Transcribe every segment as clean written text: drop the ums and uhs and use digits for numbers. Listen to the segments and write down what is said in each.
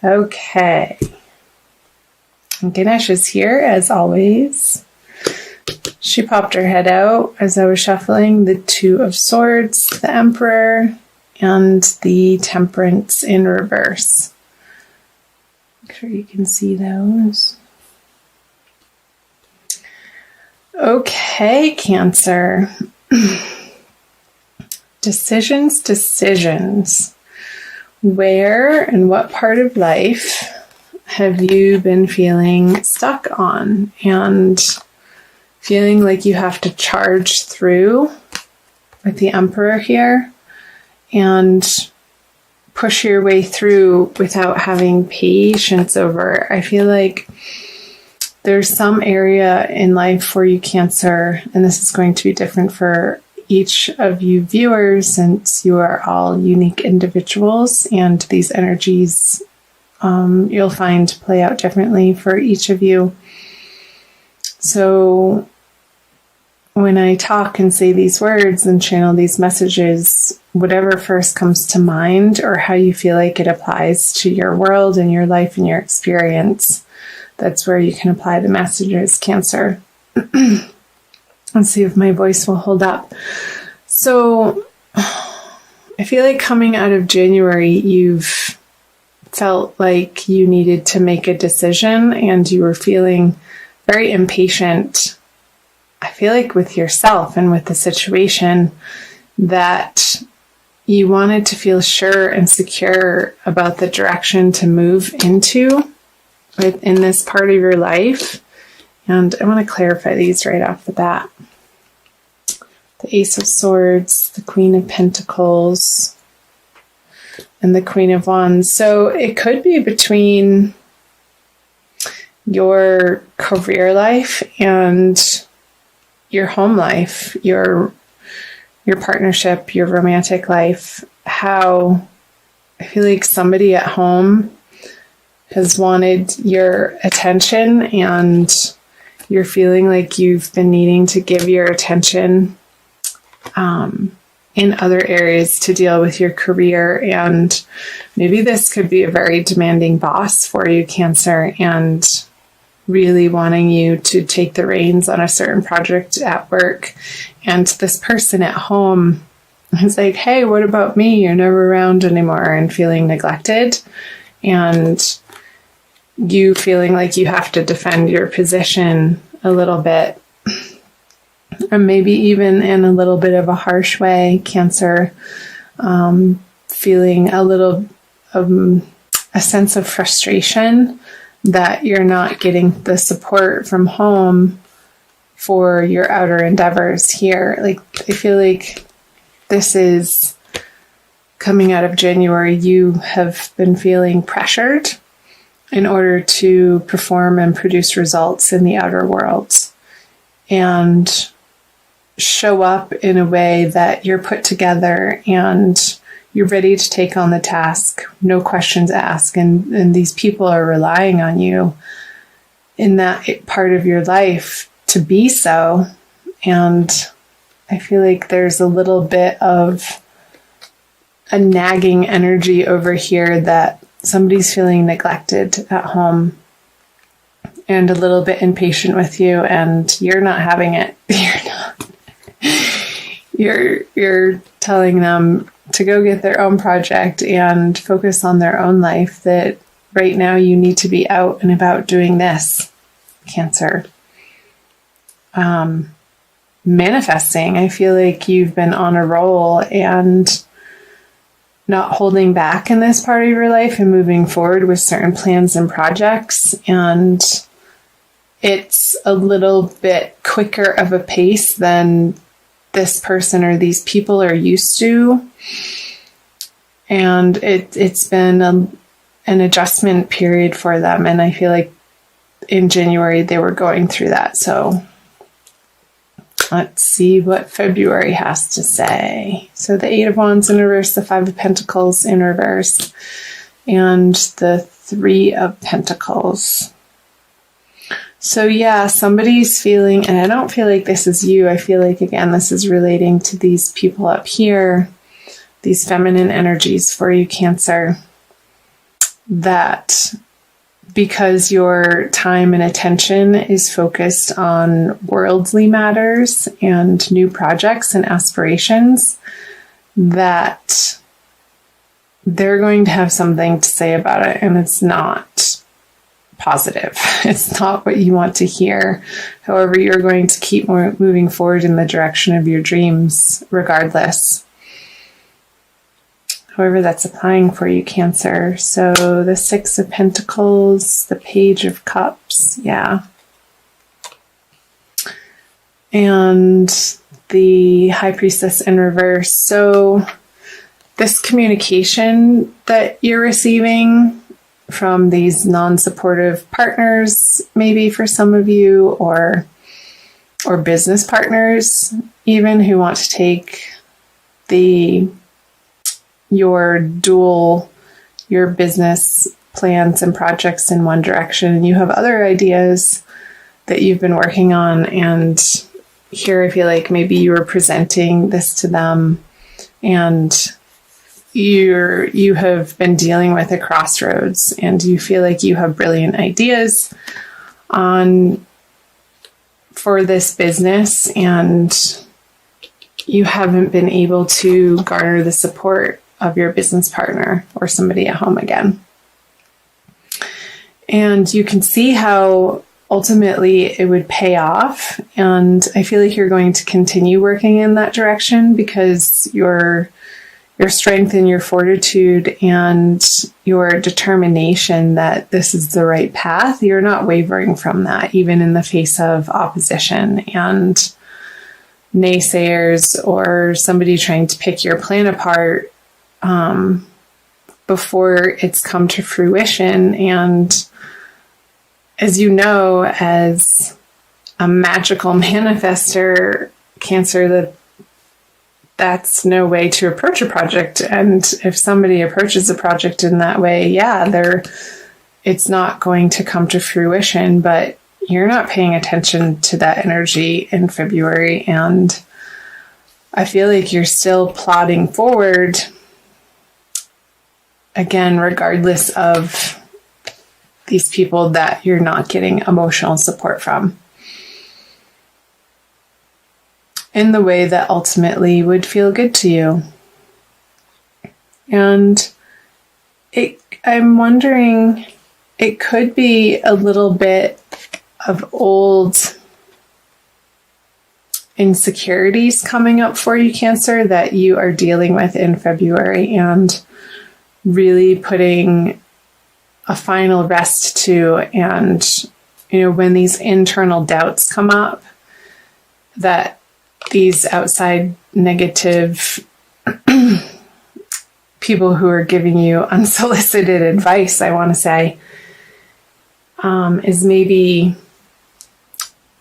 Okay. Ganesh is here, as always. She popped her head out as I was shuffling the Two of Swords, the Emperor, and the Temperance in reverse. Make sure you can see those. Okay, Cancer. Decisions. Where and what part of life have you been feeling stuck on and feeling like you have to charge through with the Emperor here and push your way through without having patience over? I feel like there's some area in life for you, Cancer, and this is going to be different for each of you viewers since you are all unique individuals, and these energies you'll find play out differently for each of you. So when I talk and say these words and channel these messages, whatever first comes to mind or how you feel like it applies to your world and your life and your experience, that's where you can apply the messages, Cancer. Let's see if my voice will hold up. So I feel like coming out of January, you've felt like you needed to make a decision and you were feeling very impatient. I feel like with yourself and with the situation that you wanted to feel sure and secure about the direction to move into in this part of your life. And I want to clarify these right off the bat. The Ace of Swords, the Queen of Pentacles, and the Queen of Wands. So it could be between your career life and your home life, your partnership, your romantic life. How I feel like somebody at home has wanted your attention and you're feeling like you've been needing to give your attention in other areas to deal with your career. And maybe this could be a very demanding boss for you, Cancer, and really wanting you to take the reins on a certain project at work. And this person at home is like, hey, what about me? You're never around anymore, and feeling neglected. And you feeling like you have to defend your position a little bit, or maybe even in a little bit of a harsh way, Cancer, feeling a little a sense of frustration that you're not getting the support from home for your outer endeavors here. Like, I feel like this is coming out of January. You have been feeling pressured in order to perform and produce results in the outer world and show up in a way that you're put together and you're ready to take on the task, no questions asked. And these people are relying on you in that part of your life to be so. And I feel like there's a little bit of a nagging energy over here that somebody's feeling neglected at home and a little bit impatient with you, and you're not having it. You're telling them to go get their own project and focus on their own life, that right now you need to be out and about doing this, Cancer. Manifesting. I feel like you've been on a roll and not holding back in this part of your life and moving forward with certain plans and projects. And it's a little bit quicker of a pace than this person or these people are used to. And it's been an adjustment period for them. And I feel like in January they were going through that. So let's see what February has to say. So the Eight of Wands in reverse, the Five of Pentacles in reverse, and the Three of Pentacles. So yeah, somebody's feeling, and I don't feel like this is you. I feel like, again, this is relating to these people up here, these feminine energies for you, Cancer, that because your time and attention is focused on worldly matters and new projects and aspirations, that they're going to have something to say about it, and it's not positive. It's not what you want to hear. However, you're going to keep moving forward in the direction of your dreams regardless. However, that's applying for you, Cancer. So the Six of Pentacles, the Page of Cups, yeah. And the High Priestess in reverse. So this communication that you're receiving from these non-supportive partners, maybe for some of you, or business partners even, who want to take your business plans and projects in one direction, and you have other ideas that you've been working on. And here I feel like maybe you were presenting this to them, and you have been dealing with a crossroads, and you feel like you have brilliant ideas for this business, and you haven't been able to garner the support of your business partner or somebody at home again. And you can see how ultimately it would pay off. And I feel like you're going to continue working in that direction, because your strength and your fortitude and your determination that this is the right path, you're not wavering from that, even in the face of opposition and naysayers or somebody trying to pick your plan apart before it's come to fruition. And as you know, as a magical manifester, Cancer, that's no way to approach a project. And if somebody approaches a project in that way, it's not going to come to fruition. But you're not paying attention to that energy in February, and I feel like you're still plodding forward, again, regardless of these people that you're not getting emotional support from, in the way that ultimately would feel good to you. And I'm wondering, it could be a little bit of old insecurities coming up for you, Cancer, that you are dealing with in February, and really putting a final rest to. And, when these internal doubts come up, that these outside negative people who are giving you unsolicited advice, I want to say, is maybe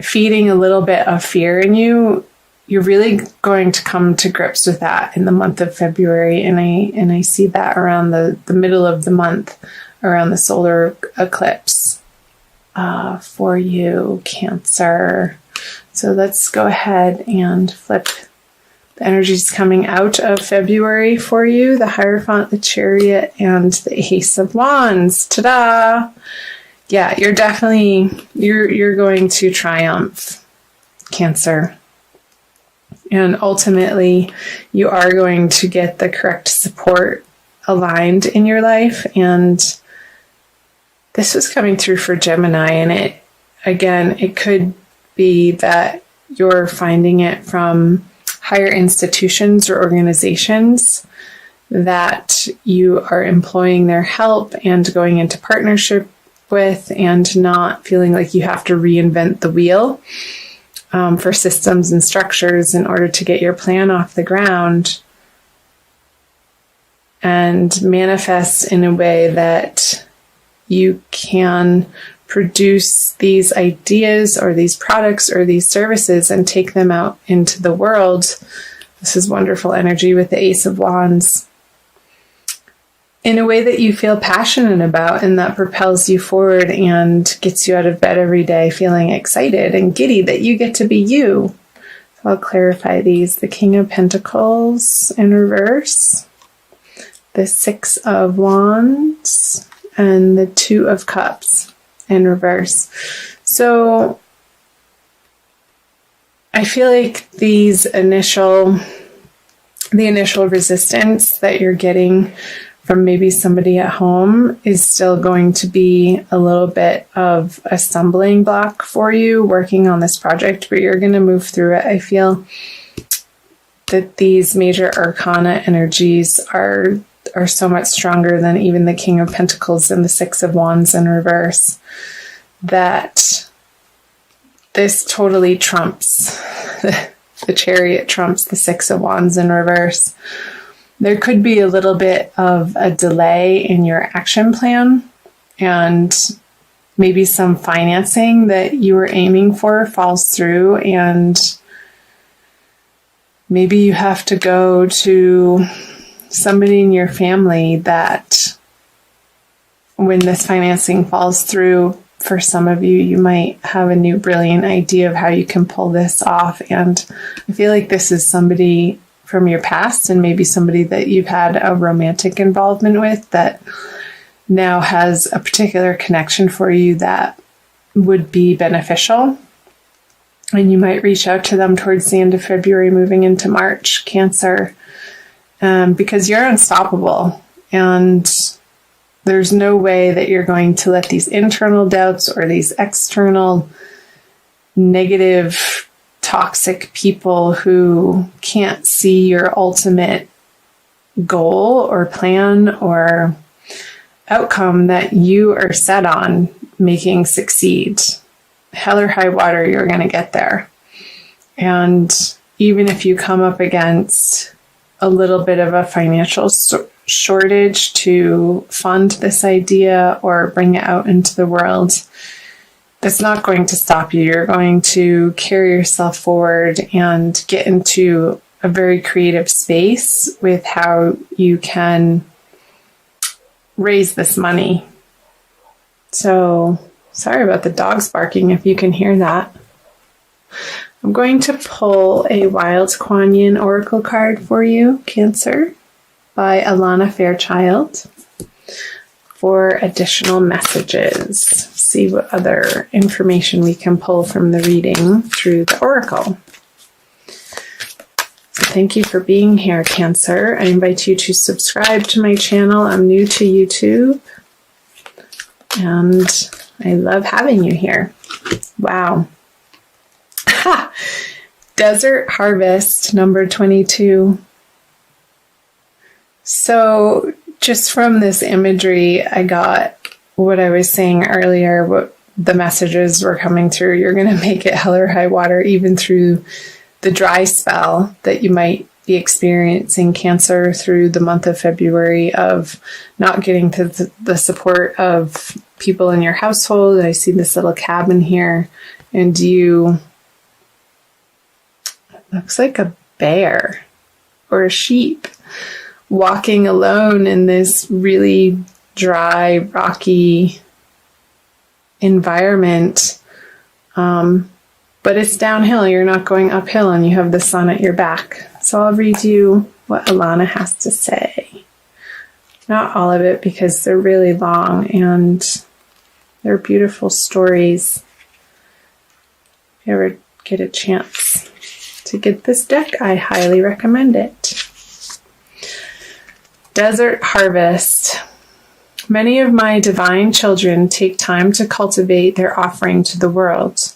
feeding a little bit of fear in you. You're really going to come to grips with that in the month of February. And I see that around the middle of the month, around the solar eclipse for you, Cancer. So let's go ahead and flip the energies coming out of February for you: the Hierophant, the Chariot, and the Ace of Wands. Ta-da! Yeah, you're definitely, you're going to triumph, Cancer. And ultimately, you are going to get the correct support aligned in your life. And this was coming through for Gemini. And it could be that you're finding it from higher institutions or organizations that you are employing their help and going into partnership with, and not feeling like you have to reinvent the wheel for systems and structures in order to get your plan off the ground, and manifest in a way that you can produce these ideas or these products or these services and take them out into the world. This is wonderful energy with the Ace of Wands, in a way that you feel passionate about, and that propels you forward and gets you out of bed every day feeling excited and giddy that you get to be you. So I'll clarify these: the King of Pentacles in reverse, the Six of Wands, and the Two of Cups in reverse. So I feel like the initial resistance that you're getting from maybe somebody at home is still going to be a little bit of a stumbling block for you working on this project, but you're going to move through it. I feel that these major arcana energies are so much stronger than even the King of Pentacles and the Six of Wands in reverse, that this totally trumps the Chariot, trumps the Six of Wands in reverse. There could be a little bit of a delay in your action plan, and maybe some financing that you were aiming for falls through, and maybe you have to go to somebody in your family that when this financing falls through, for some of you, you might have a new brilliant idea of how you can pull this off. And I feel like this is somebody from your past, and maybe somebody that you've had a romantic involvement with that now has a particular connection for you that would be beneficial. And you might reach out to them towards the end of February, moving into March, Cancer, because you're unstoppable. And there's no way that you're going to let these internal doubts or these external negative, toxic people who can't see your ultimate goal or plan or outcome that you are set on making succeed. Hell or high water, you're going to get there. And even if you come up against a little bit of a financial shortage to fund this idea or bring it out into the world, that's not going to stop you. You're going to carry yourself forward and get into a very creative space with how you can raise this money. So, sorry about the dogs barking if you can hear that. I'm going to pull a Wild Kuan Yin Oracle card for you, Cancer, by Alana Fairchild, for additional messages. See what other information we can pull from the reading through the Oracle. So thank you for being here, Cancer. I invite you to subscribe to my channel. I'm new to YouTube, and I love having you here. Wow. Ha! Desert Harvest, number 22. So just from this imagery, I got what I was saying earlier, what the messages were coming through. You're going to make it hell or high water, even through the dry spell that you might be experiencing, Cancer, through the month of February, of not getting to the support of people in your household. I see this little cabin here, and you, looks like a bear or a sheep, walking alone in this really dry, rocky environment. But it's downhill. You're not going uphill, and you have the sun at your back. So I'll read you what Alana has to say. Not all of it, because they're really long and they're beautiful stories. If you ever get a chance to get this deck, I highly recommend it. Desert Harvest. Many of my divine children take time to cultivate their offering to the world.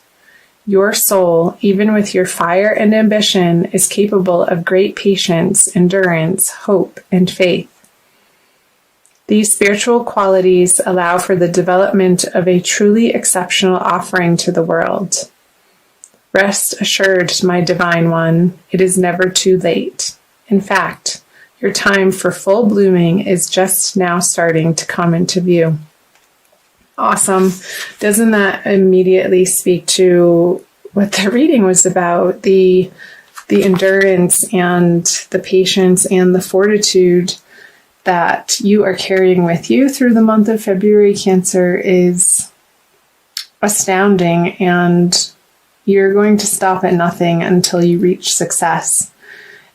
Your soul, even with your fire and ambition, is capable of great patience, endurance, hope, and faith. These spiritual qualities allow for the development of a truly exceptional offering to the world. Rest assured, my divine one, it is never too late. In fact, your time for full blooming is just now starting to come into view. Awesome. Doesn't that immediately speak to what the reading was about? The endurance and the patience and the fortitude that you are carrying with you through the month of February, Cancer, is astounding, and you're going to stop at nothing until you reach success.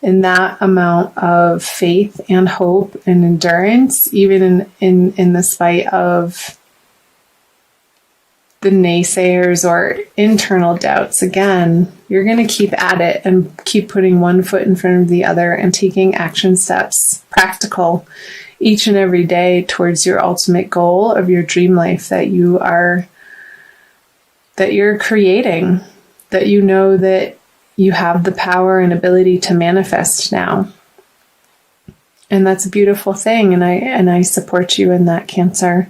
in that amount of faith and hope and endurance, even in the spite of the naysayers or internal doubts, again, you're going to keep at it and keep putting one foot in front of the other and taking action steps, practical, each and every day towards your ultimate goal of your dream life that you're creating, that you know that you have the power and ability to manifest now. And that's a beautiful thing. And I support you in that, Cancer.